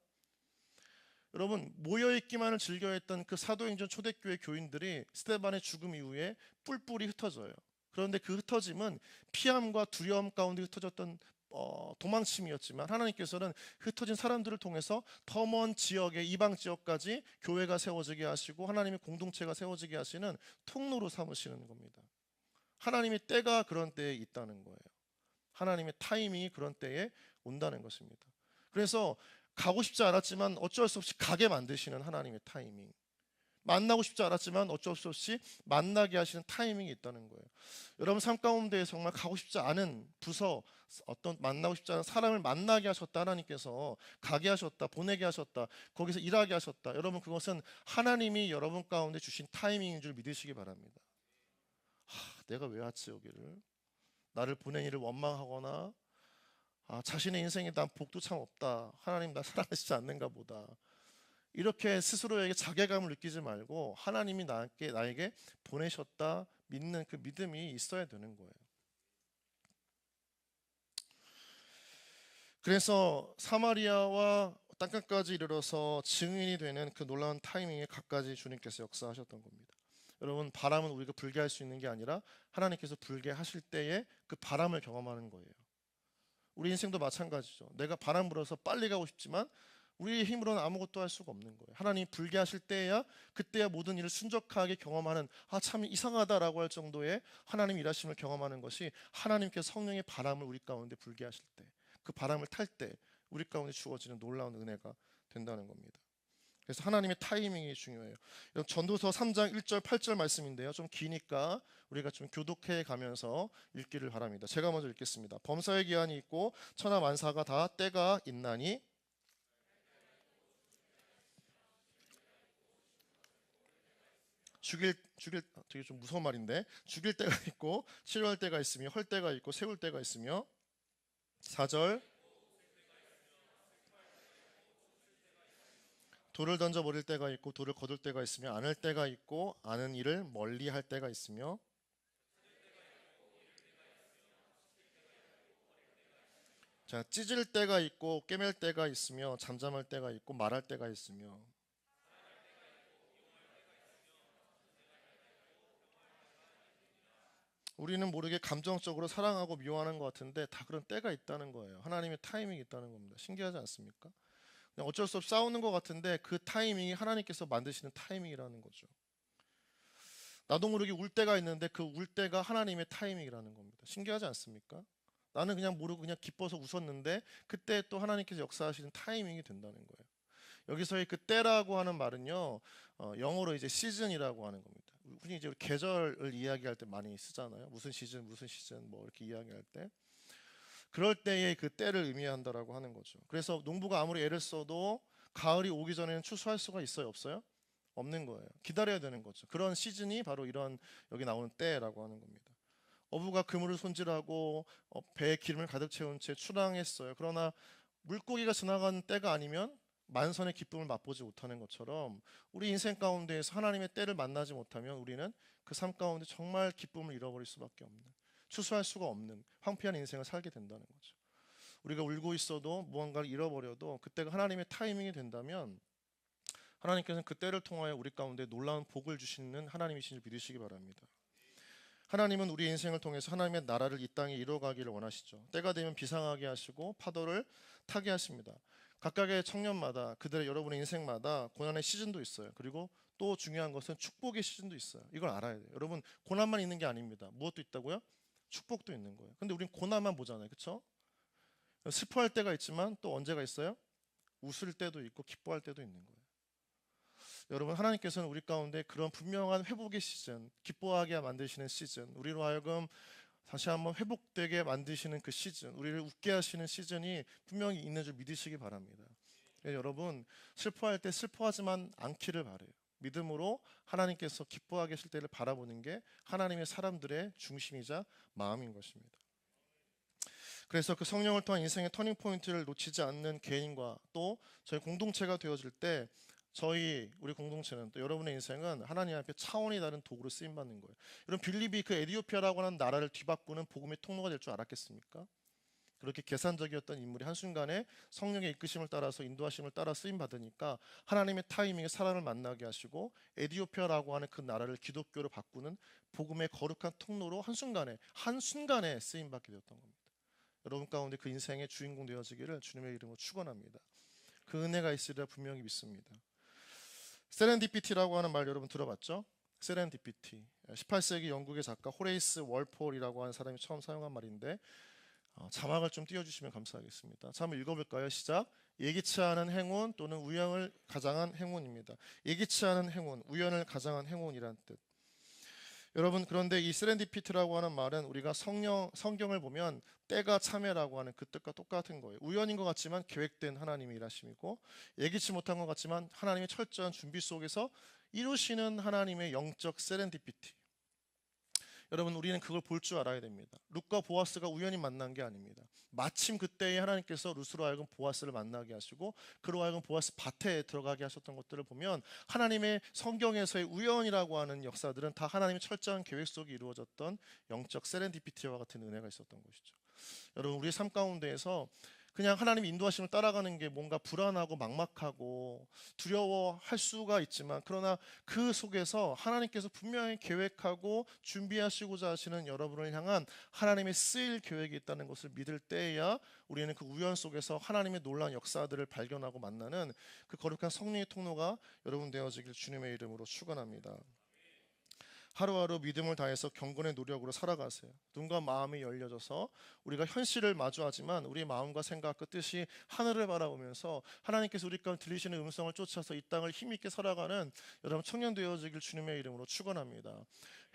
[SPEAKER 1] 여러분 모여있기만을 즐겨했던 그 사도행전 초대교회 교인들이 스데반의 죽음 이후에 뿔뿔이 흩어져요. 그런데 그 흩어짐은 피함과 두려움 가운데 흩어졌던 도망침이었지만 하나님께서는 흩어진 사람들을 통해서 더 먼 지역의 이방 지역까지 교회가 세워지게 하시고 하나님의 공동체가 세워지게 하시는 통로로 삼으시는 겁니다. 하나님의 때가 그런 때에 있다는 거예요. 하나님의 타이밍이 그런 때에 온다는 것입니다. 그래서 가고 싶지 않았지만 어쩔 수 없이 가게 만드시는 하나님의 타이밍, 만나고 싶지 않았지만 어쩔 수 없이 만나게 하시는 타이밍이 있다는 거예요. 여러분 삶 가운데 정말 가고 싶지 않은 부서, 어떤 만나고 싶지 않은 사람을 만나게 하셨다. 하나님께서 가게 하셨다, 보내게 하셨다, 거기서 일하게 하셨다. 여러분 그것은 하나님이 여러분 가운데 주신 타이밍인 줄 믿으시기 바랍니다. 내가 왜 왔지 여기를? 나를 보낸 이를 원망하거나 자신의 인생에 난 복도 참 없다, 하나님 나 사랑하시지 않는가 보다, 이렇게 스스로에게 자괴감을 느끼지 말고 하나님이 나에게 보내셨다 믿는 그 믿음이 있어야 되는 거예요. 그래서 사마리아와 땅끝까지 이르러서 증인이 되는 그 놀라운 타이밍에 갖가지 주님께서 역사하셨던 겁니다. 여러분 바람은 우리가 불게 할 수 있는 게 아니라 하나님께서 불게 하실 때에 그 바람을 경험하는 거예요. 우리 인생도 마찬가지죠. 내가 바람 불어서 빨리 가고 싶지만 우리의 힘으로는 아무것도 할 수가 없는 거예요. 하나님이 불게 하실 때야 그때야 모든 일을 순적하게 경험하는, 참 이상하다라고 할 정도의 하나님 일하심을 경험하는 것이 하나님께서 성령의 바람을 우리 가운데 불게 하실 때, 그 바람을 탈 때 우리 가운데 주어지는 놀라운 은혜가 된다는 겁니다. 그래서 하나님의 타이밍이 중요해요. 전도서 3장 1절 8절 말씀인데요, 좀 기니까 우리가 좀 교독해 가면서 읽기를 바랍니다. 제가 먼저 읽겠습니다. 범사의 기한이 있고 천하 만사가 다 때가 있나니 죽일 되게 좀 무서운 말인데, 죽일 때가 있고 치료할 때가 있으며 헐 때가 있고 세울 때가 있으며, 4절, 돌을 던져 버릴 때가 있고 돌을 거둘 때가 있으며, 안을 때가 있고 아는 일을 멀리 할 때가 있으며, 자, 찢을 때가 있고 꿰맬 때가 있으며, 잠잠할 때가 있고 말할 때가 있으며. 우리는 모르게 감정적으로 사랑하고 미워하는 것 같은데 다 그런 때가 있다는 거예요. 하나님의 타이밍이 있다는 겁니다. 신기하지 않습니까? 그냥 어쩔 수 없이 싸우는 것 같은데 그 타이밍이 하나님께서 만드시는 타이밍이라는 거죠. 나도 모르게 울 때가 있는데 그 울 때가 하나님의 타이밍이라는 겁니다. 신기하지 않습니까? 나는 그냥 모르고 그냥 기뻐서 웃었는데 그때 또 하나님께서 역사하시는 타이밍이 된다는 거예요. 여기서의 그 때라고 하는 말은요, 영어로 이제 시즌이라고 하는 겁니다. 흔히 이제 계절을 이야기할 때 많이 쓰잖아요. 무슨 시즌, 무슨 시즌 뭐 이렇게 이야기할 때, 그럴 때의 그 때를 의미한다라고 하는 거죠. 그래서 농부가 아무리 애를 써도 가을이 오기 전에는 추수할 수가 있어요, 없어요? 없는 거예요. 기다려야 되는 거죠. 그런 시즌이 바로 이런 여기 나오는 때라고 하는 겁니다. 어부가 그물을 손질하고 배에 기름을 가득 채운 채 출항했어요. 그러나 물고기가 지나가는 때가 아니면 만선의 기쁨을 맛보지 못하는 것처럼 우리 인생 가운데에서 하나님의 때를 만나지 못하면 우리는 그 삶 가운데 정말 기쁨을 잃어버릴 수밖에 없는, 추수할 수가 없는 황폐한 인생을 살게 된다는 거죠. 우리가 울고 있어도 무언가를 잃어버려도 그때가 하나님의 타이밍이 된다면 하나님께서는 그 때를 통하여 우리 가운데 놀라운 복을 주시는 하나님이신 줄 믿으시기 바랍니다. 하나님은 우리 인생을 통해서 하나님의 나라를 이 땅에 이루어가기를 원하시죠. 때가 되면 비상하게 하시고 파도를 타게 하십니다. 각각의 청년마다 그들의 여러분의 인생마다 고난의 시즌도 있어요. 그리고 또 중요한 것은 축복의 시즌도 있어요. 이걸 알아야 돼요. 여러분 고난만 있는 게 아닙니다. 무엇도 있다고요? 축복도 있는 거예요. 근데 우린 고난만 보잖아요. 그렇죠? 슬퍼할 때가 있지만 또 언제가 있어요? 웃을 때도 있고 기뻐할 때도 있는 거예요. 여러분 하나님께서는 우리 가운데 그런 분명한 회복의 시즌, 기뻐하게 만드시는 시즌, 우리로 하여금 다시 한번 회복되게 만드시는 그 시즌, 우리를 웃게 하시는 시즌이 분명히 있는 줄 믿으시기 바랍니다. 여러분 슬퍼할 때 슬퍼하지만 않기를 바래요. 믿음으로 하나님께서 기뻐하게 하실 때를 바라보는 게 하나님의 사람들의 중심이자 마음인 것입니다. 그래서 그 성령을 통한 인생의 터닝 포인트를 놓치지 않는 개인과 또 저희 공동체가 되어질 때 우리 공동체는 또 여러분의 인생은 하나님 앞에 차원이 다른 도구로 쓰임 받는 거예요. 여러분 빌립이 그 에디오피아라고 하는 나라를 뒤바꾸는 복음의 통로가 될 줄 알았겠습니까? 그렇게 계산적이었던 인물이 한순간에 성령의 이끄심을 따라서 인도하심을 따라 쓰임 받으니까 하나님의 타이밍에 사람을 만나게 하시고 에디오피아라고 하는 그 나라를 기독교로 바꾸는 복음의 거룩한 통로로 한순간에 쓰임 받게 되었던 겁니다. 여러분 가운데 그 인생의 주인공 되어지기를 주님의 이름으로 축원합니다. 그 은혜가 있으리라 분명히 믿습니다. 세렌디피티라고 하는 말 여러분 들어봤죠? 세렌디피티. 18세기 영국의 작가 호레이스 월폴이라고 하는 사람이 처음 사용한 말인데 자막을 좀 띄워주시면 감사하겠습니다. 자, 한번 읽어볼까요? 시작. 예기치 않은 행운 또는 우연을 가장한 행운입니다. 예기치 않은 행운, 우연을 가장한 행운이란 뜻. 여러분 그런데 이 세렌디피티라고 하는 말은 우리가 성경을 보면 때가 참회라고 하는 그 뜻과 똑같은 거예요. 우연인 것 같지만 계획된 하나님의 일하심이고 예기치 못한 것 같지만 하나님의 철저한 준비 속에서 이루시는 하나님의 영적 세렌디피티. 여러분 우리는 그걸 볼 줄 알아야 됩니다. 룻과 보아스가 우연히 만난 게 아닙니다. 마침 그때에 하나님께서 룻으로 하여금 보아스를 만나게 하시고 그로 하여금 보아스 밭에 들어가게 하셨던 것들을 보면 하나님의 성경에서의 우연이라고 하는 역사들은 다 하나님의 철저한 계획 속에 이루어졌던 영적 세렌디피티와 같은 은혜가 있었던 것이죠. 여러분 우리의 삶 가운데에서 그냥 하나님의 인도하심을 따라가는 게 뭔가 불안하고 막막하고 두려워할 수가 있지만 그러나 그 속에서 하나님께서 분명히 계획하고 준비하시고자 하시는 여러분을 향한 하나님의 쓰일 계획이 있다는 것을 믿을 때에야 우리는 그 우연 속에서 하나님의 놀라운 역사들을 발견하고 만나는 그 거룩한 성령의 통로가 여러분 되어지길 주님의 이름으로 축원합니다. 하루하루 믿음을 다해서 경건의 노력으로 살아가세요. 눈과 마음이 열려져서 우리가 현실을 마주하지만 우리의 마음과 생각과 뜻이 하늘을 바라보면서 하나님께서 우리 가운데 들리시는 음성을 쫓아서 이 땅을 힘있게 살아가는 여러분 청년 되어지길 주님의 이름으로 축원합니다.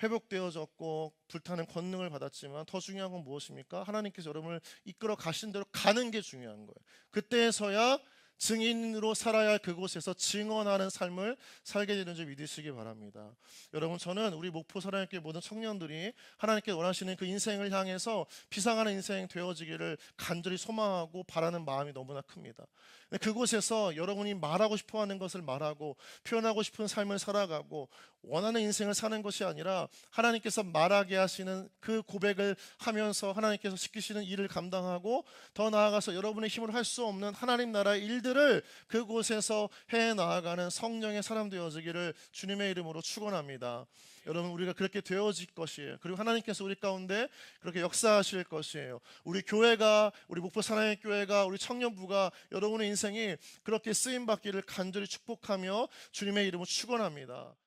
[SPEAKER 1] 회복되어졌고 불타는 권능을 받았지만 더 중요한 건 무엇입니까? 하나님께서 여러분을 이끌어 가신 대로 가는 게 중요한 거예요. 그때에서야 증인으로 살아야 할 그곳에서 증언하는 삶을 살게 되는 줄 믿으시기 바랍니다. 여러분 저는 우리 목포 사랑교회 모든 청년들이 하나님께 원하시는 그 인생을 향해서 비상하는 인생 되어지기를 간절히 소망하고 바라는 마음이 너무나 큽니다. 그곳에서 여러분이 말하고 싶어하는 것을 말하고 표현하고 싶은 삶을 살아가고 원하는 인생을 사는 것이 아니라 하나님께서 말하게 하시는 그 고백을 하면서 하나님께서 시키시는 일을 감당하고 더 나아가서 여러분의 힘으로 할 수 없는 하나님 나라의 일들을 그곳에서 해 나아가는 성령의 사람 되어지기를 주님의 이름으로 축원합니다. 여러분 우리가 그렇게 되어질 것이에요. 그리고 하나님께서 우리 가운데 그렇게 역사하실 것이에요. 우리 교회가 우리 목포 사랑의 교회가 우리 청년부가 여러분의 인생이 그렇게 쓰임받기를 간절히 축복하며 주님의 이름으로 축원합니다.